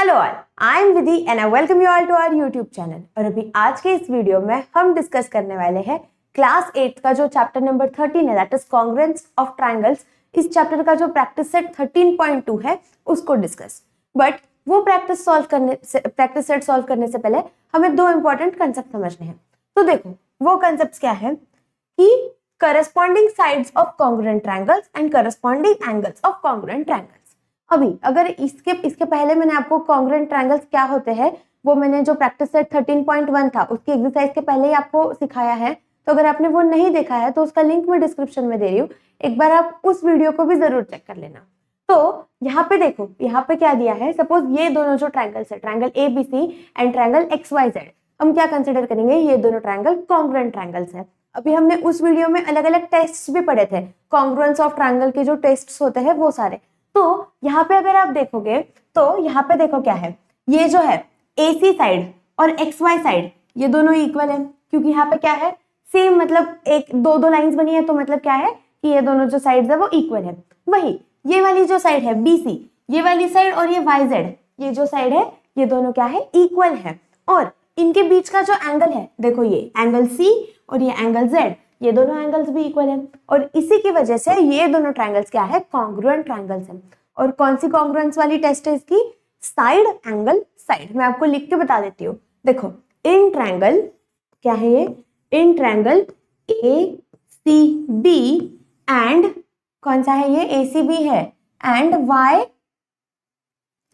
Hello all, I am Vidhi and I welcome you all to our YouTube channel. और अभी आज के इस वीडियो में हम डिस्कस करने वाले हैं क्लास 8 का जो चैप्टर नंबर 13 है, that is congruence of triangles. इस चैप्टर का जो प्रैक्टिस सेट 13.2 है उसको डिस्कस। बट वो प्रैक्टिस सेट सॉल्व करने से पहले हमें दो इंपॉर्टेंट कंसेप्ट समझने हैं। तो देखो वो कंसेप्ट क्या है कि corresponding sides of congruent triangles and corresponding angles of congruent triangles. अभी अगर इसके पहले मैंने आपको कॉन्ग्रुएंट ट्रायंगल्स क्या होते हैं वो मैंने जो प्रैक्टिस सेट 13.1 था उसकी एक्सरसाइज के पहले ही आपको सिखाया है। तो अगर आपने वो नहीं देखा है तो उसका लिंक मैं डिस्क्रिप्शन में दे रही हूँ, एक बार आप उस वीडियो को भी जरूर चेक कर लेना। तो यहाँ पे देखो, यहाँ पे क्या दिया है, सपोज ये दोनों जो ट्रायंगल्स है, triangle ABC and triangle XYZ, हम क्या कंसिडर करेंगे, ये दोनों ट्रायंगल कॉन्ग्रुएंट ट्रायंगल्स है। अभी हमने उस वीडियो में अलग अलग टेस्ट्स भी पढ़े थे, कॉन्ग्रुएंस ऑफ ट्रायंगल के जो टेस्ट्स होते हैं वो सारे। तो यहाँ पे अगर आप देखोगे तो यहाँ पे देखो क्या है, ये जो है AC साइड और XY साइड ये दोनों इक्वल है, क्योंकि यहाँ पे क्या है सेम, मतलब एक दो लाइंस बनी है, तो मतलब क्या है कि ये दोनों जो साइड्स है वो इक्वल है। वही ये वाली जो साइड है BC, ये वाली साइड और ये YZ, ये जो साइड है ये दोनों क्या है, इक्वल है। और इनके बीच का जो एंगल है, देखो ये एंगल C और ये एंगल Z, ये दोनों एंगल्स भी इक्वल है। और इसी की वजह से ये दोनों ट्रायंगल्स क्या है, कॉन्ग्रुएंट ट्रायंगल्स हैं। और कौन सी कॉन्ग्रुएंस वाली टेस्ट है इसकी, साइड एंगल साइड। मैं आपको लिख के बता देती हूँ। देखो इन ट्रायंगल क्या है ये, इन ट्रायंगल ACB एंड कौन सा है ये, ACB है एंड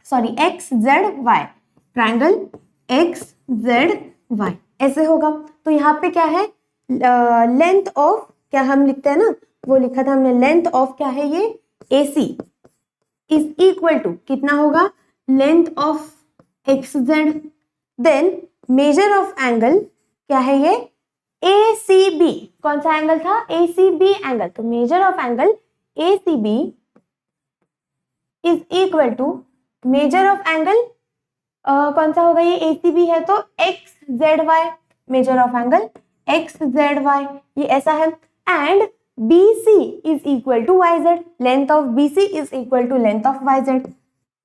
XZY, ट्रायंगल XZY ऐसे होगा। तो यहाँ पे क्या है, लेंथ ऑफ क्या हम लिखते हैं ना, वो लिखा था हमने, लेंथ ऑफ क्या है ये AC इज इक्वल टू कितना होगा, length of XZ, then measure of angle क्या है ये ACB, कौन सा एंगल था, ACB एंगल। तो measure of angle ACB is equal to measure of angle कौन सा होगा, ये ACB है तो XZY, measure of angle XZY, ये ऐसा है। And BC is equal to YZ, length of BC is equal to length of YZ,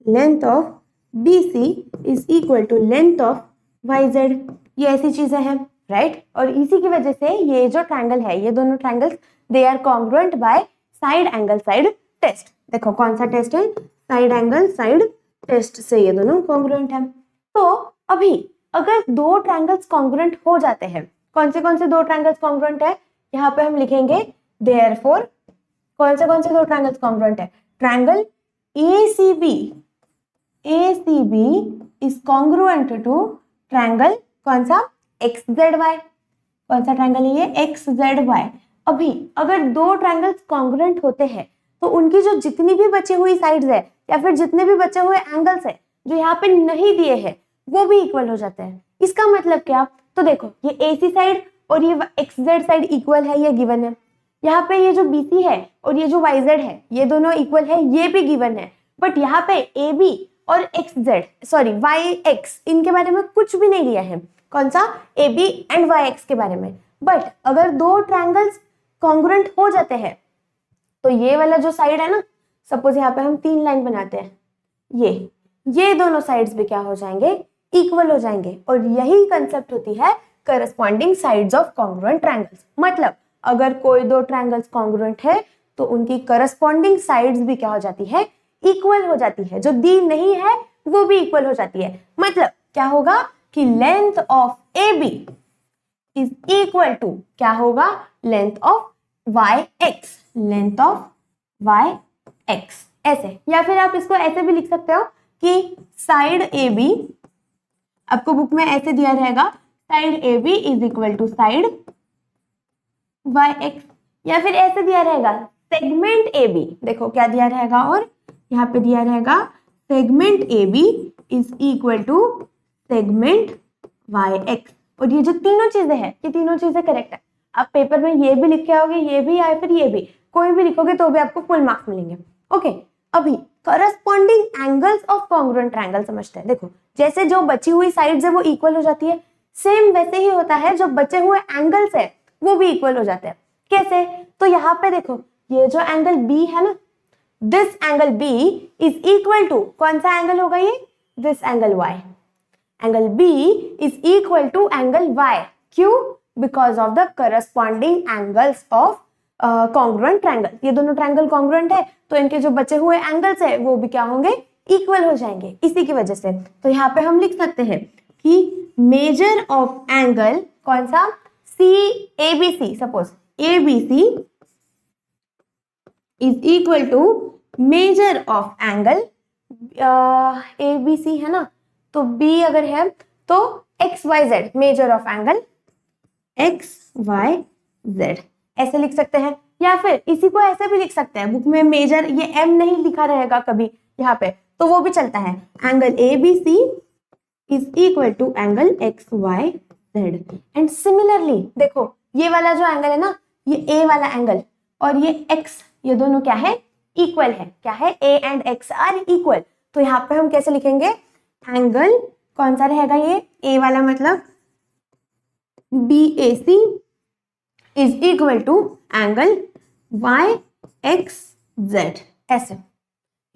length of BC is equal to length of YZ, ये ऐसी चीजें हैं, राइट। और इसी की वजह से ये जो ट्रायंगल है, ये दोनों triangles they are congruent by side angle side test. देखो कौन सा टेस्ट है, साइड एंगल साइड टेस्ट से ये दोनों कॉन्ग्रुएंट है। तो अभी अगर दो ट्रायंगल्स कॉन्ग्रुएंट हो जाते हैं, कौन से दो ट्रायंगल्स कॉन्ग्रुएंट है, यहाँ पे हम लिखेंगे देयरफॉर कौन से दो ट्रायंगल्स कॉन्ग्रुएंट है, triangle ACB is congruent to triangle कौन सा, XZY, कौन सा ट्रायंगल है ये, XZY। अभी अगर दो ट्रायंगल्स कॉन्ग्रुएंट होते हैं तो उनकी जो जितनी भी बची हुई साइड्स है या फिर जितने भी बचे हुए एंगल्स है जो यहाँ पे नहीं दिए हैं वो भी इक्वल हो जाते हैं। इसका मतलब क्या, तो देखो ये AC साइड और ये XZ साइड इक्वल है, ये गिवन है। यहाँ पे ये जो BC है और ये जो YZ है ये दोनों इक्वल है, ये भी गिवन है। बट यहाँ पे AB और YX इनके बारे में कुछ भी नहीं दिया है, कौन सा, AB एंड YX के बारे में। बट अगर दो ट्रायंगल्स कॉन्ग्रुएंट हो जाते हैं तो ये वाला जो साइड है ना, सपोज यहाँ पे हम 3 लाइन बनाते हैं, ये दोनों साइड्स भी क्या हो जाएंगे, इक्वल हो जाएंगे। और यही कंसेप्ट होती है corresponding sides of congruent triangles. मतलब अगर कोई दो ट्रायंगल्स कॉन्ग्रुएंट है तो उनकी करस्पॉन्डिंग साइड्स भी क्या हो जाती है, इक्वल हो जाती है, जो दी नहीं है वो भी इक्वल हो जाती है। मतलब क्या होगा कि length of AB is equal to क्या होगा, length of YX, length of YX ऐसे। या फिर आप इसको ऐसे भी लिख सकते हो कि साइड AB, आपको बुक में ऐसे दिया रहेगा, side AB is equal to side YX, या फिर ऐसे दिया रहेगा सेगमेंट AB, देखो क्या दिया रहेगा, और यहाँ पे दिया रहेगा segment AB is equal to segment YX। और ये जो तीनों चीजें हैं, ये तीनों चीजें करेक्ट है। आप पेपर में ये भी लिख के आओगे, ये भी या फिर ये भी, कोई भी लिखोगे तो भी आपको फुल मार्क्स मिलेंगे। ओके, अभी corresponding angles of congruent triangle समझते हैं। देखो जैसे जो बची हुई साइड्स है वो इक्वल हो जाती है, सेम वैसे ही होता है जो बचे हुए एंगल्स है वो भी इक्वल हो जाते हैं। कैसे, तो यहाँ पे देखो ये जो एंगल B है ना, this angle B is equal to कौन सा एंगल होगा, ये this angle y. Angle B is equal to angle y. क्यों? Because of the corresponding angles of congruent triangle. ये दोनों ट्रायंगल congruent है तो इनके जो बचे हुए एंगल्स है वो भी क्या होंगे? इक्वल हो जाएंगे इसी की वजह से। तो यहाँ पे हम लिख सकते हैं कि मेजर ऑफ एंगल कौन सा? C A B C, suppose A B C is equal to measure of angle A B C है ना, तो बी अगर है तो X Y Z, measure of angle X Y Z ऐसे लिख सकते हैं। या फिर इसी को ऐसे भी लिख सकते हैं, बुक में मेजर ये एम नहीं लिखा रहेगा कभी यहाँ पे तो वो भी चलता है। Angle A B C is equal to angle X Y Z. And similarly देखो ये वाला जो एंगल है ना, ये ए वाला एंगल और ये एक्स, ये दोनों क्या है? इक्वल है। क्या है? A and X are equal. तो यहाँ पे हम कैसे लिखेंगे? एंगल कौन सा रहेगा? ये ए वाला मतलब B A C is equal to angle Y X Z. ऐसे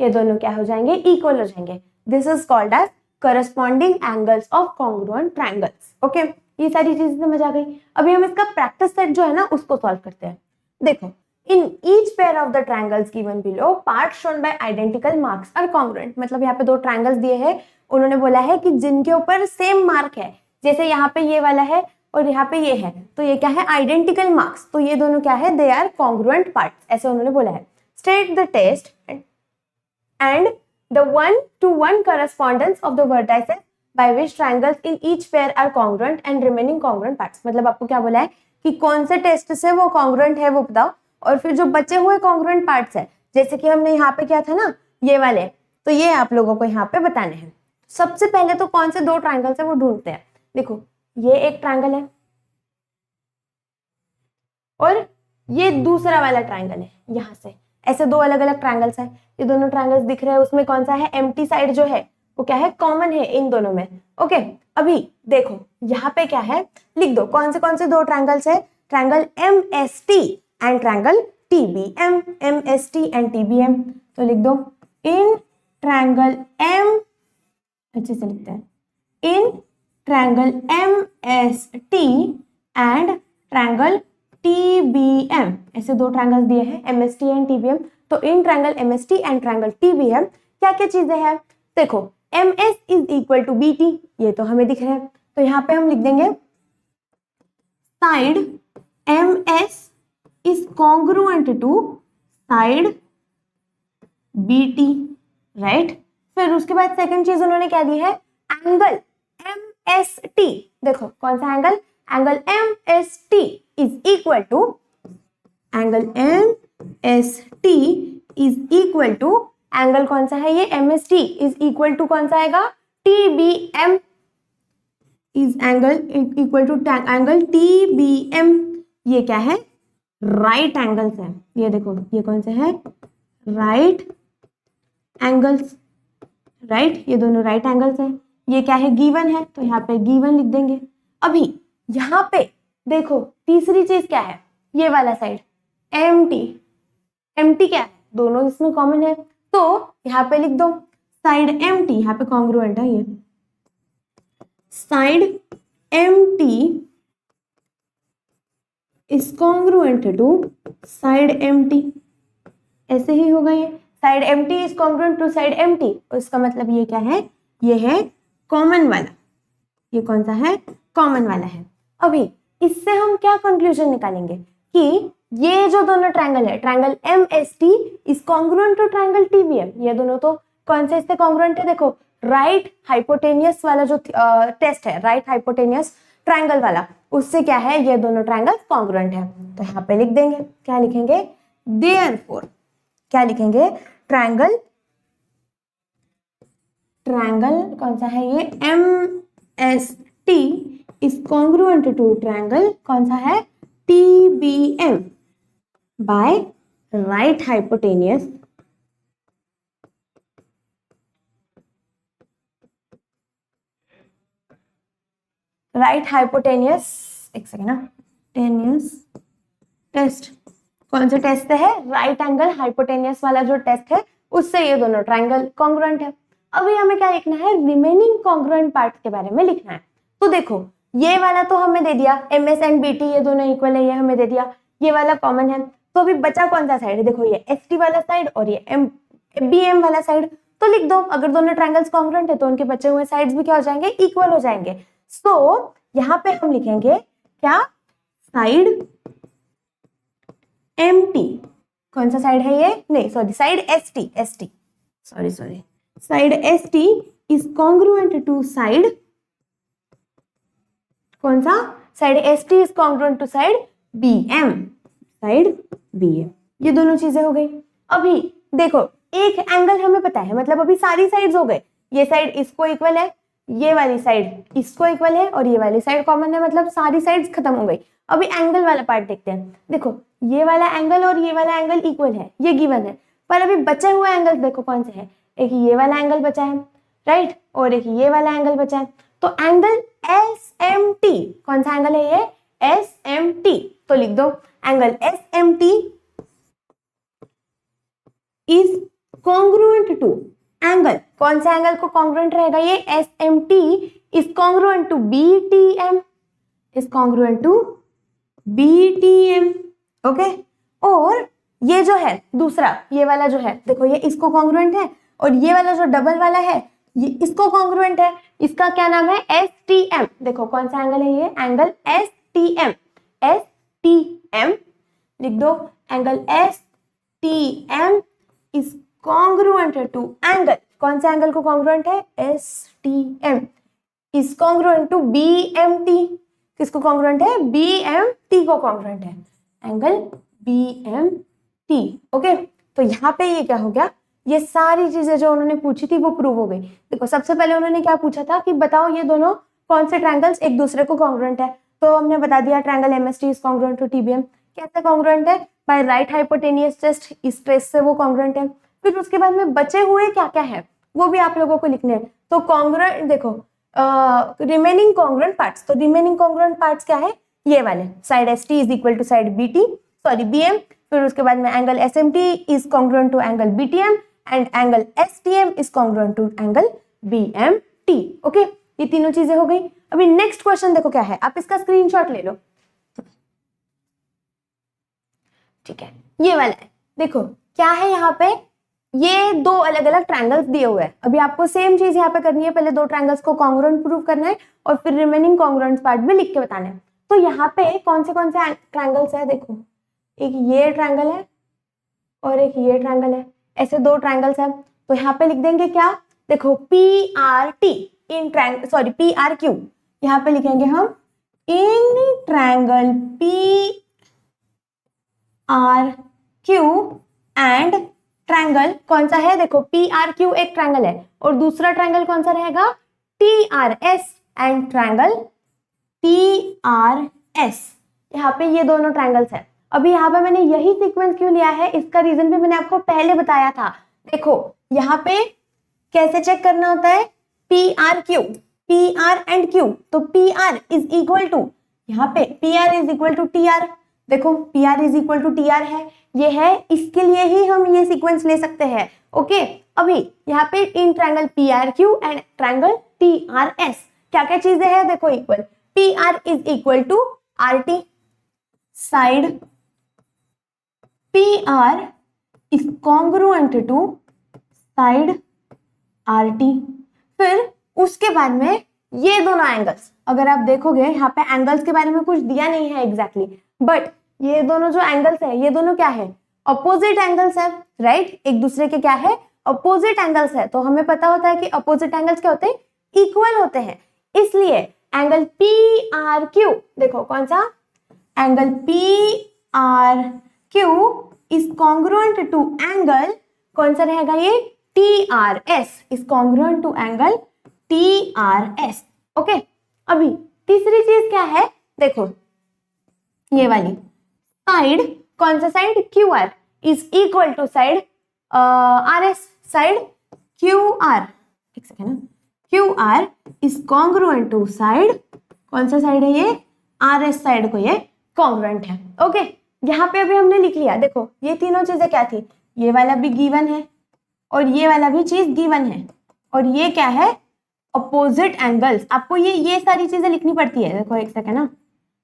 ये दोनों क्या हो जाएंगे? इक्वल हो जाएंगे। This is called as corresponding angles of congruent triangles. Okay, ये सारी चीजें समझ आ गई। अभी हम इसका प्रैक्टिस सेट जो है ना उसको सॉल्व करते हैं। देखो, in each pair of the triangles given below part shown by identical marks are congruent. मतलब यहाँ पे दो ट्रायंगल्स दिए हैं, उन्होंने बोला है कि जिनके ऊपर सेम मार्क है, जैसे यहाँ पे ये वाला है और यहाँ पे ये है, तो ये क्या है? Identical marks. तो ये दोनों क्या है? दे आर कॉन्ग्रुएंट पार्ट्स, ऐसे उन्होंने बोला है। State the test and the one-to-one correspondence of the vertices by which triangles in each pair are congruent and remaining congruent parts। मतलब आपको क्या बोला है कि कौन से टेस्ट से वो congruent है वो बताओ, और फिर जो बचे हुए congruent parts है, जैसे कि हमने यहाँ पे किया था ना ये वाले, तो ये आप लोगों को यहाँ पे बताने हैं। सबसे पहले तो कौन से दो ट्राइंगल्स है वो ढूंढते हैं। देखो ये एक ट्राइंगल है और ये दूसरा वाला ट्राइंगल है, यहाँ से ऐसे दो अलग अलग ट्रायंगल्स हैं। ये दोनों ट्रायंगल्स दिख रहे हैं, उसमें कौन सा है? एम्प्टी साइड जो है वो क्या है? कॉमन है इन दोनों में। ओके, अभी देखो यहाँ पे क्या है, लिख दो कौन से दो ट्रायंगल्स है? Triangle M S T and triangle T B M. M S T and T B M, तो लिख दो इन ट्रायंगल एम, अच्छे से लिखते हैं, in triangle M S T and triangle TBM। ऐसे दो ट्रायंगल्स दिए हैं MST एंड TBM। तो in triangle MST and triangle TBM क्या क्या चीजें हैं? देखो MS is equal to BT, ये तो हमें दिख रहा है, तो यहाँ पे हम लिख देंगे side MS is congruent to side BT, right. फिर उसके बाद सेकंड चीज उन्होंने क्या दी है? Angle MST। देखो कौन सा angle? Angle MST is equal to angle MST is equal to angle कौन सा है? ये MST is equal to कौन सा आएगा? TBM is angle equal to angle TBM। ये क्या है? राइट एंगल्स है। ये देखो ये कौन से है? राइट एंगल्स, राइट, ये दोनों राइट एंगल्स है। ये क्या है? गिवन है, तो यहाँ पे गिवन लिख देंगे। अभी यहाँ पे देखो तीसरी चीज क्या है? ये वाला साइड एम्प्टी। एम्प्टी क्या है? दोनों इसमें कॉमन है, तो यहाँ पे लिख दो साइड एम्प्टी। यहाँ पे कॉन्ग्रुएंट है ये, side M T is congruent to side M T. ऐसे ही होगा ये, side M T is congruent to side M T. इसका मतलब ये क्या है? ये है कॉमन वाला। ये कौन सा है? कॉमन वाला है। अभी इससे हम क्या कंक्लूजन निकालेंगे कि ये जो दोनों ट्रायंगल है, triangle MST is congruent to triangle TBM। ये दोनों तो कौन से इससे कॉन्ग्रुएंट है? देखो राइट हाइपोटेनियस वाला जो टेस्ट है, राइट हाइपोटेनियस ट्रायंगल वाला, उससे क्या है? ये दोनों ट्रायंगल कॉन्ग्रुएंट है। तो यहाँ पे लिख देंगे, क्या लिखेंगे? देयरफॉर क्या लिखेंगे? ट्रायंगल कौन सा है? ये MST is congruent to triangle कौन सा है? TBM by right hypotenuse एक सेकेंड ना, टेनियस टेस्ट। कौन सा टेस्ट है? राइट एंगल हाइपोटेनियस वाला जो टेस्ट है, उससे ये दोनों ट्रायंगल कॉन्ग्रुएंट है। अभी हमें क्या लिखना है, रिमेनिंग कॉन्ग्रुएंट पार्ट के बारे में लिखना है। तो देखो ये वाला तो हमें दे दिया, MS एंड BT ये दोनों इक्वल है, ये हमें दे दिया, ये वाला कॉमन है। तो अभी बचा कौन सा साइड है, देखो ये ST वाला साइड और ये BM वाला साइड। तो लिख दो, अगर दोनों ट्रायंगल्स कॉन्ग्रुएंट है तो उनके बचे हुए साइड्स भी क्या हो जाएंगे, इक्वल हो जाएंगे। सो यहाँ पे हम लिखेंगे क्या, साइड MT, कौन सा साइड है ये, नहीं sorry side ST, sorry side ST is congruent to side, कौन सा, side ST is congruent to side BM, ये दोनों चीजें हो गई। अभी देखो एक एंगल हमें पता है, मतलब अभी सारी साइड्स हो गए, ये साइड इसको इक्वल है, ये वाली साइड इसको इक्वल है और ये वाली साइड कॉमन है, मतलब सारी साइड्स खत्म हो गई। अभी एंगल वाला पार्ट देखते हैं। देखो ये वाला एंगल और ये वाला एंगल इक्वल है, ये गिवन है, पर अभी बचे हुए एंगल देखो कौन से हैं, एक ये वाला एंगल बचा है, राइट, और एक ये वाला एंगल बचा है। तो एंगल SMT, कौन सा एंगल है ये, SMT, तो लिख दो angle SMT is congruent to angle, कौन सा एंगल को कॉन्ग्रुएंट रहेगा, ये SMT is congruent to BTM, is congruent to BTM, okay. और ये जो है दूसरा, ये वाला जो है देखो ये इसको कॉन्ग्रुएंट है, और ये वाला जो डबल वाला है ये इसको कॉन्ग्रुएंट है, इसका क्या नाम है, STM। देखो कौन सा एंगल है ये, एंगल STM लिख दो, angle STM is congruent to angle, कौन सा एंगल को कॉन्ग्रुएंट है, STM is congruent to BMT, किसको कॉन्ग्रुएंट है, BMT को कॉन्ग्रुएंट है, एंगल BMT, ओके। तो यहाँ पे ये क्या हो गया, ये सारी चीजें जो उन्होंने पूछी थी वो प्रूव हो गई। देखो सबसे पहले उन्होंने क्या पूछा था कि बताओ ये दोनों कौन से ट्रायंगल्स एक दूसरे को कॉन्ग्रुएंट है, तो हमने बता दिया triangle MST is congruent to TBM। कैसे कॉन्ग्रुएंट है, बाय राइट हाइपोटेनियस टेस्ट, इस टेस्ट से वो कॉन्ग्रुएंट है। फिर उसके बाद में बचे हुए क्या क्या है वो भी आप लोगों को लिखने हैं। तो कॉन्ग्रुएंट देखो रिमेनिंग कॉन्ग्रुएंट पार्ट्स, तो रिमेनिंग कॉन्ग्रुएंट पार्ट्स क्या है, ये वाले, side ST is equal to side BM, फिर उसके बाद में angle SMT is congruent to angle BTM and angle STM is congruent to angle BMT, okay. ये तीनों चीजें हो गई। अभी नेक्स्ट क्वेश्चन देखो क्या है, आप इसका स्क्रीनशॉट ले लो, ठीक है, ये वाला है। देखो क्या है यहाँ पे, ये दो अलग अलग ट्रायंगल्स दिए हुए हैं। अभी आपको सेम चीज यहाँ पे करनी है, पहले दो ट्रायंगल्स को कॉन्ग्रुएंट प्रूव करना है और फिर रिमेनिंग कॉन्ग्रुएंट पार्ट भी लिख के बताना है। तो यहाँ पे कौन से ट्रायंगल्स है, देखो एक ये ट्रायंगल है और एक ये ट्रायंगल है, ऐसे दो ट्रायंगल्स है। तो यहाँ पे लिख देंगे क्या, देखो PRT in triangle, sorry PRQ, यहाँ पे लिखेंगे हम इन ट्रायंगल PRQ एंड ट्रायंगल कौन सा है, देखो PRQ एक ट्रायंगल है और दूसरा ट्रायंगल कौन सा रहेगा, TRS एंड ट्रायंगल TRS। यहाँ पे ये दोनों ट्रायंगल्स है। अभी यहाँ पे मैंने यही सीक्वेंस क्यों लिया है, इसका रीजन भी मैंने आपको पहले बताया था। देखो यहाँ पे कैसे चेक करना होता है, PRQ, PR एंड Q, तो PR इज इक्वल टू, यहाँ पे PR is equal to TR, देखो PR is equal to TR है, ये है, इसके लिए ही हम ये सीक्वेंस ले सकते हैं, ओके। अभी यहाँ पे in triangle PRQ and triangle TRS क्या क्या चीजें हैं, देखो equal, PR is equal to RT, side PR is congruent to side RT। फिर उसके बाद में ये दोनों एंगल्स, अगर आप देखोगे यहाँ पे एंगल्स के बारे में कुछ दिया नहीं है एग्जैक्टली, बट ये दोनों जो एंगल्स है ये दोनों क्या है, अपोजिट एंगल्स है, राइट, एक दूसरे के क्या है, अपोजिट एंगल्स है। तो हमें पता होता है कि अपोजिट एंगल्स क्या होते हैं, इक्वल होते हैं, इसलिए एंगल PRQ, देखो कौन सा, angle PRQ is congruent to angle, कौन सा रहेगा ये, TRS is congruent to angle TRS, okay. अभी तीसरी चीज क्या है, देखो ये वाली साइड, कौन सा side, QR is equal to side RS, side QR, एक second, QR is congruent to side, कौन सा साइड है ये, RS साइड को ये कॉन्ग्रुएंट है, ओके। यहाँ पे अभी हमने लिख लिया, देखो ये तीनों चीजें क्या थी, ये वाला भी गिवन है और ये वाला भी चीज गिवन है, और ये क्या है, अपोजिट एंगल्स। आपको ये सारी चीजें लिखनी पड़ती है। देखो एक सेकंड ना,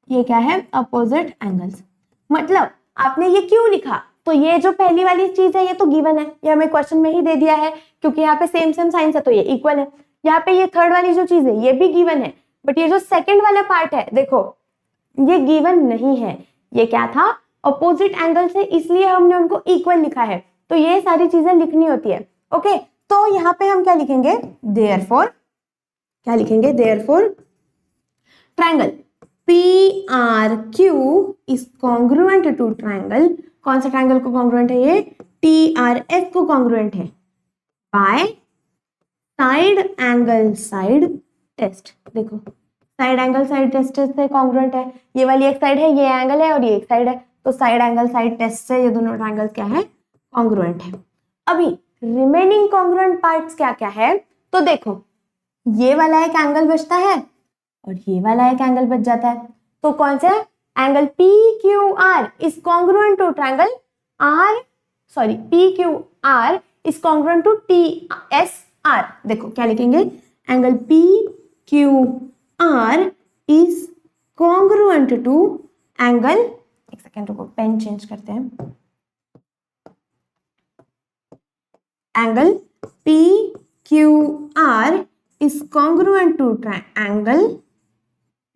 ये क्या है, अपोजिट एंगल्स। मतलब आपने ये क्यों लिखा, तो ये जो पहली वाली चीज है ये तो गिवन है, ये हमें क्वेश्चन में ही दे दिया है, क्योंकि यहाँ पे सेम सेम साइंस है तो ये इक्वल है। यहाँ पे ये थर्ड वाली जो चीज है ये भी गिवन है, बट ये जो सेकंड वाला पार्ट है देखो ये गिवन नहीं है। ये क्या था, अपोजिट एंगल से, इसलिए हमने उनको इक्वल लिखा है। तो ये सारी चीजें लिखनी होती है। ओके, तो यहाँ पे हम क्या लिखेंगे, देयरफॉर, क्या लिखेंगे, therefore triangle PRQ is congruent to triangle, कौन सा ट्रायंगल को कॉन्ग्रुएंट है, ये TRS को कॉन्ग्रुएंट है, by side angle side test. देखो साइड एंगल साइड टेस्ट से कॉन्ग्रुएंट है, ये वाली एक साइड है, ये एंगल है और ये एक साइड है, तो साइड एंगल साइड टेस्ट से ये दोनों ट्रायंगल्स क्या है, कॉन्ग्रुएंट है। अभी रिमेनिंग कॉन्ग्रुएंट पार्ट्स क्या क्या है, तो देखो ये वाला एक एंगल बचता है और ये वाला एक एंगल बच जाता है, तो कौन सा angle PQR is congruent to triangle PQR is congruent to TSR। देखो क्या लिखेंगे, angle PQR is congruent to angle, एक सेकेंड रुको पेन चेंज करते हैं, angle PQR is congruent to triangle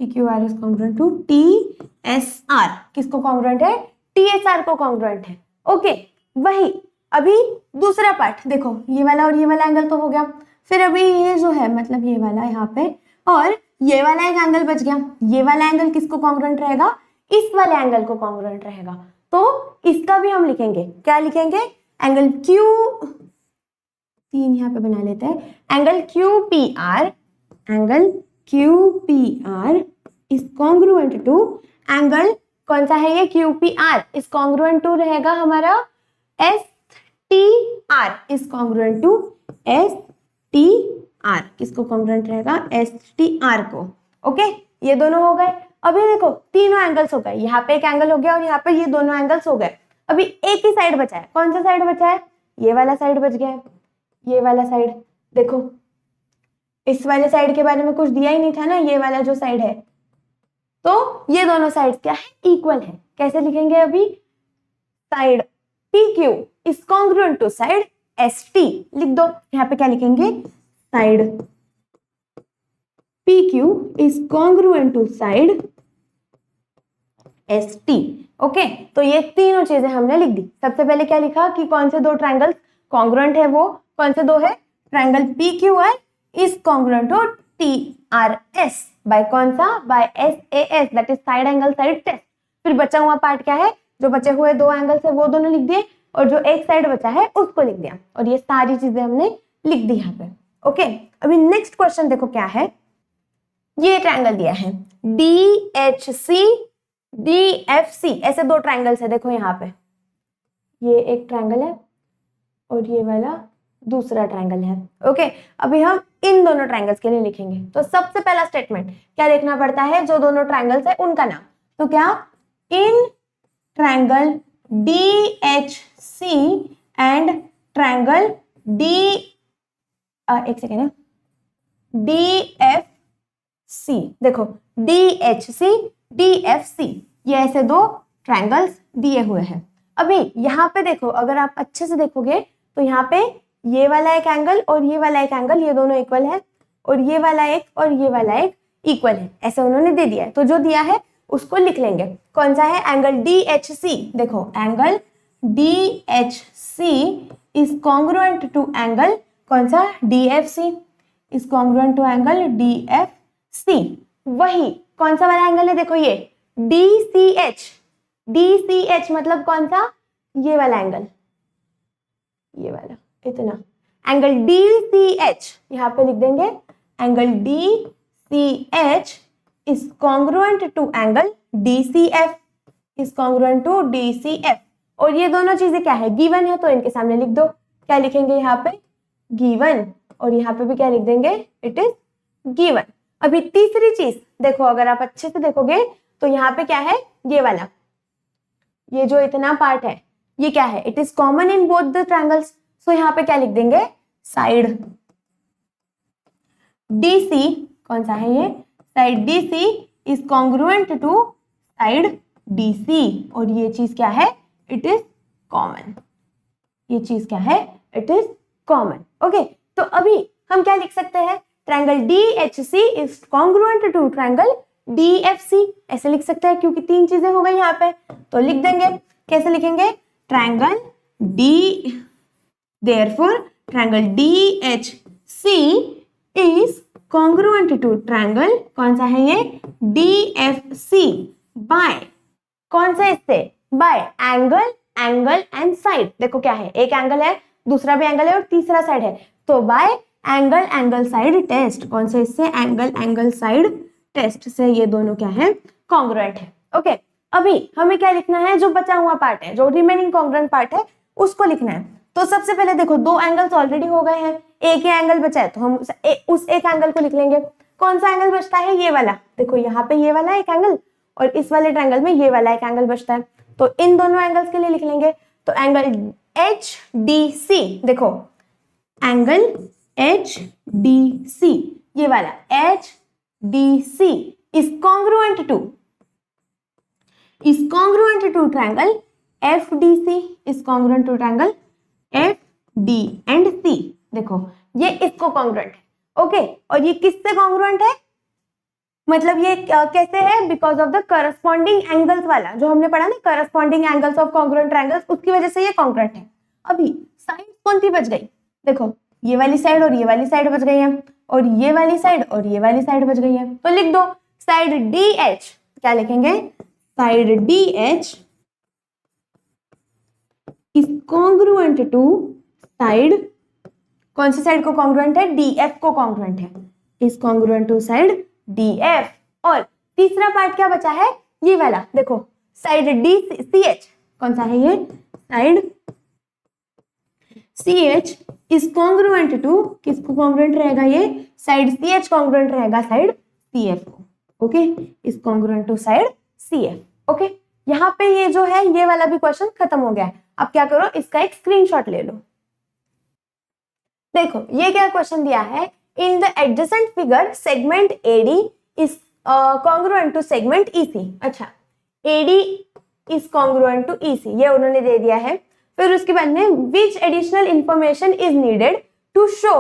PQR is congruent to TSR। किसको congruent है, TSR को congruent है। ओके, वही अभी दूसरा पार्ट देखो, ये वाला और ये वाला एंगल तो हो गया, फिर अभी ये जो है मतलब ये वाला यहाँ पे और ये वाला एक एंगल बच गया, ये वाला एंगल किसको congruent रहेगा, इस वाले एंगल को congruent रहेगा, तो इसका भी हम लिखेंगे, क्या लिखेंगे, एंगल तीन यहाँ पे बना लेते हैं, angle QPR is congruent to angle, कौन सा है ये, QPR इज कॉन्ग्रुएंट टू रहेगा हमारा STR is congruent to STR, किसको कॉन्ग्रुएंट रहेगा, STR को। ओके, ये दोनों हो गए। अभी देखो तीनों एंगल्स हो गए, यहाँ पे एक एंगल हो गया और यहाँ पे ये दोनों एंगल्स हो गए। अभी एक ही साइड बचा है, कौन सा साइड बचा है, ये वाला साइड बच गया है, ये वाला साइड। देखो इस वाले साइड के बारे में कुछ दिया ही नहीं था ना, ये वाला जो साइड है, तो ये दोनों साइड क्या है, इक्वल है। कैसे लिखेंगे, अभी side PQ is congruent to side ST लिख दो। यहाँ पे क्या लिखेंगे, side PQ is congruent to side ST। Okay, तो ये तीनों चीजें हमने लिख दी। सबसे पहले क्या लिखा कि कौन से दो ट्रायंगल्स कॉन्ग्रुएंट है, वो कौन से दो है, triangle PQR is congruent to TRS by कौन सा, by SAS, that is side angle side test. फिर बचा हुआ पार्ट क्या है, जो बचे हुए दो एंगल्स है वो दोनों लिख दिए और जो एक साइड बचा है उसको लिख दिया, और ये सारी चीजें हमने लिख दी यहाँ पे। ओके, अभी नेक्स्ट क्वेश्चन देखो क्या है, ये ट्रायंगल दिया है DHC DFC, ऐसे दो ट्रायंगल्स है। देखो यहाँ पे ये एक ट्रायंगल है और ये वाला दूसरा ट्रायंगल है। ओके, अभी हम इन दोनों ट्रायंगल्स के लिए लिखेंगे। तो सबसे पहला स्टेटमेंट क्या लिखना पड़ता है, जो दोनों ट्रायंगल्स है उनका नाम। तो क्या, in triangle DHC and triangle एक सेकेंड है, DFC। देखो DHC DFC ये ऐसे दो ट्रायंगल्स दिए हुए हैं। अभी यहाँ पे देखो, अगर आप अच्छे से देखोगे तो यहाँ पे ये वाला एक एंगल और ये वाला एक एंगल, ये दोनों इक्वल है, और ये वाला एक और ये वाला एक इक्वल है, ऐसे उन्होंने दे दिया है। तो जो दिया है उसको लिख लेंगे, कौन सा है, एंगल DHC। देखो angle DHC is congruent to angle, कौन सा, DFC is congruent to angle DFC। वही कौन सा वाला एंगल है, देखो ये DCH मतलब कौन सा, ये वाला एंगल, ये वाला इतना, एंगल DCH यहाँ पे लिख देंगे, angle DCH is congruent to angle DCF is congruent to DCF। और ये दोनों चीजें क्या है, गिवन है, तो इनके सामने लिख दो। क्या लिखेंगे यहाँ पे, गिवन, और यहाँ पे भी क्या लिख देंगे, इट इज गिवन। अभी तीसरी चीज देखो, अगर आप अच्छे से देखोगे तो यहाँ पे क्या है, ये वाला, ये जो इतना पार्ट है ये क्या है, it is common in both the triangles. So यहाँ पे क्या लिख देंगे, साइड DC, कौन सा है ये, side DC is congruent to side DC, और ये चीज क्या है, इट इज कॉमन, ये चीज क्या है, इट इज कॉमन। ओके, तो अभी हम क्या लिख सकते हैं, triangle DHC is congruent to triangle DFC, ऐसे लिख सकते हैं क्योंकि तीन चीजें हो गई यहाँ पे, तो लिख देंगे, कैसे लिखेंगे, triangle D, therefore triangle DHC is congruent to triangle, कौन सा है ये, DFC by, कौन सा इससे, by angle, angle and side, देखो क्या है, एक एंगल है, दूसरा भी एंगल है और तीसरा साइड है, तो by angle angle side test, कौन से इससे, एंगल एंगल साइड टेस्ट से ये दोनों क्या है, कॉन्ग्रुएंट है। ओके, अभी हमें क्या लिखना है, जो बचा हुआ पार्ट है, जो रिमेनिंग कॉन्ग्रुएंट पार्ट है उसको लिखना है। तो सबसे पहले देखो दो एंगल्स ऑलरेडी हो गए हैं, एक ही एंगल बचा है, तो हम उस एक एंगल को लिख लेंगे। कौन सा एंगल बचता है, ये वाला, देखो यहाँ पे ये वाला एक एंगल और इस वाले ट्रायंगल में ये वाला एक एंगल बचता है, तो इन दोनों एंगल्स के लिए लिख लेंगे। तो एंगल HDC, देखो एंगल HDC, ये वाला HDC is congruent to triangle FDC, is congruent to triangle FD and C, देखो ये इसको कॉन्ग्रुएंट है। ओके, और ये किससे कॉन्ग्रुएंट है, मतलब ये कैसे है, because of the corresponding angles वाला जो हमने पढ़ा ना, corresponding angles of congruent triangles, उसकी वजह से ये कॉन्ग्रुएंट है। अभी साइड कौन सी बच गई, देखो ये वाली साइड और ये वाली साइड बच गई है, और ये वाली साइड और ये वाली साइड बच गई है, तो लिख दो साइड DH, क्या लिखेंगे, side DH is congruent to side, कौन सी साइड को कॉन्ग्रुएंट है, DF को कॉन्ग्रुएंट है, is congruent to side DF। और तीसरा पार्ट क्या बचा है, ये वाला, देखो साइड DCH, कौन सा है ये, side CH is congruent to, किसको कॉन्ग्रुएंट रहेगा ये, साइड CH कॉन्ग्रुएंट रहेगा साइड CF को। Okay, is congruent to side CF। Okay, यहाँ पे ये जो है ये वाला भी क्वेश्चन खत्म हो गया है। अब क्या करो, इसका एक स्क्रीनशॉट ले लो। देखो ये क्या क्वेश्चन दिया है, in the adjacent figure segment AD is congruent to segment EC। अच्छा, AD is congruent to EC, ये उन्होंने दे दिया है। फिर उसके बाद में which additional information is needed to show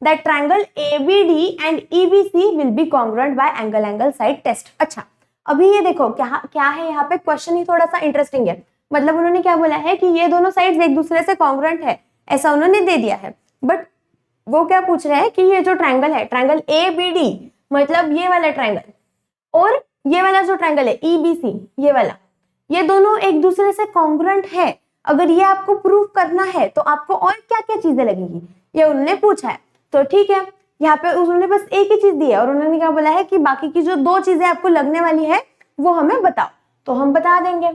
that triangle ABD and EBC will be congruent by angle angle side test. अच्छा, अभी ये देखो क्या है, यहाँ पे क्वेश्चन ही थोड़ा सा इंटरेस्टिंग है। मतलब उन्होंने क्या बोला है कि ये दोनों साइड्स एक दूसरे से कॉन्ग्रुएंट है, ऐसा उन्होंने दे दिया है, बट वो क्या पूछ रहे हैं कि ये जो ट्रायंगल है, ट्रायंगल ABD, मतलब ये वाला ट्रायंगल और ये वाला जो ट्रायंगल है EBC, ये वाला, ये दोनों एक दूसरे से कॉन्ग्रुएंट है। अगर ये आपको प्रूव करना है तो आपको और क्या क्या चीजें लगेगी, ये उन्होंने पूछा है। तो ठीक है, यहाँ पे उन्होंने बस एक ही चीज दी है और उन्होंने क्या बोला है कि बाकी की जो दो चीजें आपको लगने वाली है वो हमें बताओ, तो हम बता देंगे।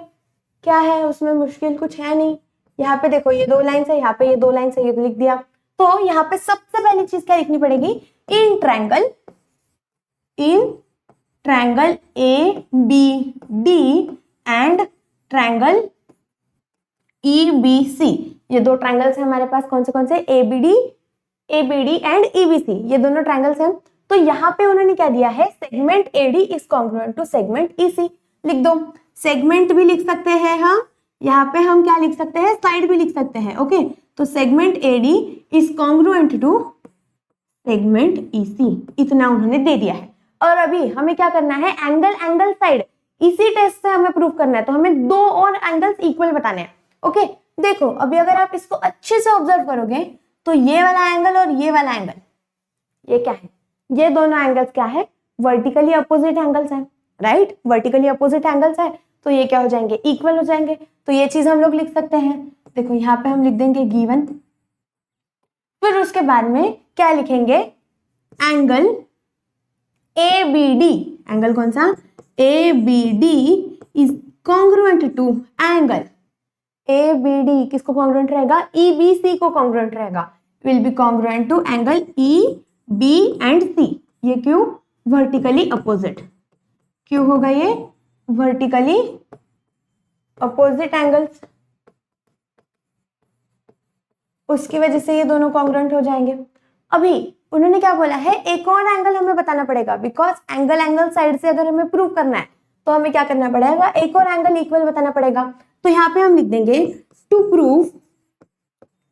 क्या है उसमें, मुश्किल कुछ है नहीं। यहाँ पे देखो ये दो लाइन्स है, यहाँ पे ये दो लाइन्स है, ये तो लिख दिया। तो यहाँ पे सबसे पहली चीज क्या लिखनी पड़ेगी, in triangle ABD and triangle EBC, ये दो ट्रायंगल्स है हमारे पास, कौन से ABD एंड EBC, ये दोनों ट्रायंगल्स हैं। तो यहाँ पे उन्होंने क्या दिया है, segment AD is congruent to segment EC, लिख दो। सेगमेंट भी लिख सकते हैं हम, यहाँ पे हम क्या लिख सकते हैं, साइड भी लिख सकते हैं। ओके, तो segment AD is congruent to segment EC, इतना उन्होंने दे दिया है। और अभी हमें क्या करना है, एंगल साइड, इसी टेस्ट से हमें प्रूव करना है, तो हमें दो और एंगल्स इक्वल बताने हैं। ओके, देखो अभी अगर आप इसको अच्छे से ऑब्जर्व करोगे तो ये वाला एंगल और ये वाला एंगल, ये क्या है, ये दोनों एंगल्स क्या है, वर्टिकली अपोजिट एंगल्स हैं, राइट, वर्टिकली अपोजिट एंगल्स है, तो ये क्या हो जाएंगे, इक्वल हो जाएंगे। तो ये चीज हम लोग लिख सकते हैं। देखो यहाँ पे हम लिख देंगे गिवन, फिर उसके बाद में क्या लिखेंगे, एंगल ABD, एंगल कौन सा, ABD is congruent to angle ABD, किसको कॉन्ग्रुएंट रहेगा, EBC को कॉन्ग्रुएंट रहेगा, will be congruent to angle EB and C। ये क्यों, वर्टिकली अपोजिट, क्यों होगा ये, वर्टिकली अपोजिट एंगल्स, उसकी वजह से ये दोनों कॉन्ग्रुएंट हो जाएंगे। अभी उन्होंने क्या बोला है, एक और एंगल हमें बताना पड़ेगा, बिकॉज एंगल साइड से अगर हमें प्रूव करना है तो हमें क्या करना पड़ेगा, एक और एंगल इक्वल बताना पड़ेगा। तो यहाँ पे हम लिख देंगे टू प्रूव,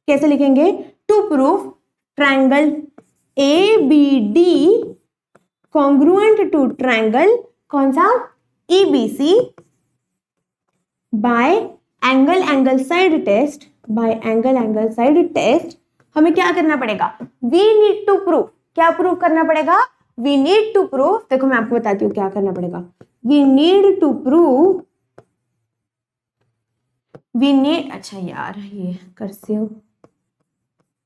कैसे लिखेंगे, to prove triangle ABD congruent to triangle कौन सा, EBC by angle side test, by angle side test हमें क्या करना पड़ेगा, वी नीड टू प्रूव, क्या प्रूव करना पड़ेगा, वी नीड टू प्रूव, देखो मैं आपको बताती हूँ क्या करना पड़ेगा, we need to prove, we need, अच्छा यार ये cursive,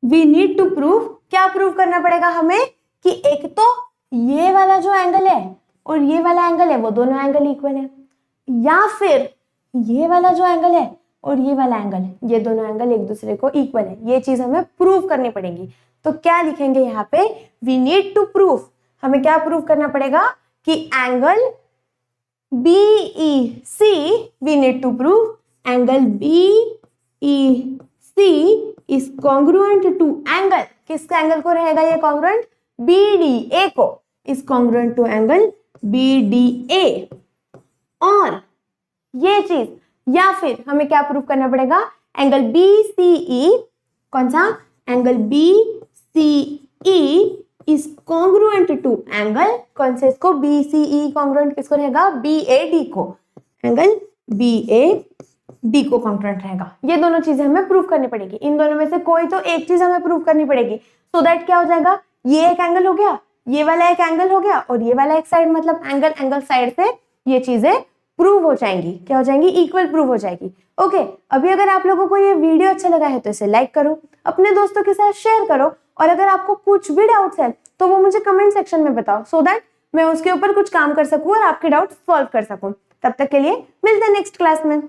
we need to prove, क्या प्रूव करना पड़ेगा हमें कि एक तो ये वाला जो एंगल है और ये वाला एंगल है वो दोनों एंगल इक्वल है, या फिर ये वाला जो एंगल है और ये वाला एंगल है, ये दोनों एंगल एक दूसरे को इक्वल है, ये चीज हमें प्रूव करनी पड़ेगी। तो क्या लिखेंगे यहाँ पे, वी नीड टू प्रूव, हमें क्या प्रूव करना पड़ेगा कि angle BEC, we need to prove angle BEC is congruent to angle, किस एंगल को रहेगा ये कॉन्ग्रुएंट, BDA को, is congruent to angle BDA, और ये चीज, या फिर हमें क्या प्रूव करना पड़ेगा, एंगल BCE, कौन सा, angle BCE is congruent to angle, कौन से, इसको BCE कॉन्ग्रुएंट किसको रहेगा, BAD को, एंगल BAD को कॉन्ग्रुएंट रहेगा। ये दोनों चीजें हमें प्रूव करनी पड़ेगी, इन दोनों में से कोई तो एक चीज हमें प्रूव करनी पड़ेगी, सो दैट क्या हो जाएगा, ये एक एंगल हो गया, ये वाला एक एंगल हो गया, और ये वाला एक साइड, मतलब एंगल साइड से ये चीजें प्रूव हो जाएंगी, क्या हो जाएंगी, इक्वल प्रूव हो जाएगी। ओके, अभी अगर आप लोगों को ये वीडियो अच्छा लगा है तो इसे लाइक करो, अपने दोस्तों के साथ शेयर करो, और अगर आपको कुछ भी डाउट्स है तो वो मुझे कमेंट सेक्शन में बताओ, सो दैट मैं उसके ऊपर कुछ काम कर सकूं और आपके डाउट्स सॉल्व कर सकूं। तब तक के लिए मिलते हैं नेक्स्ट क्लास में।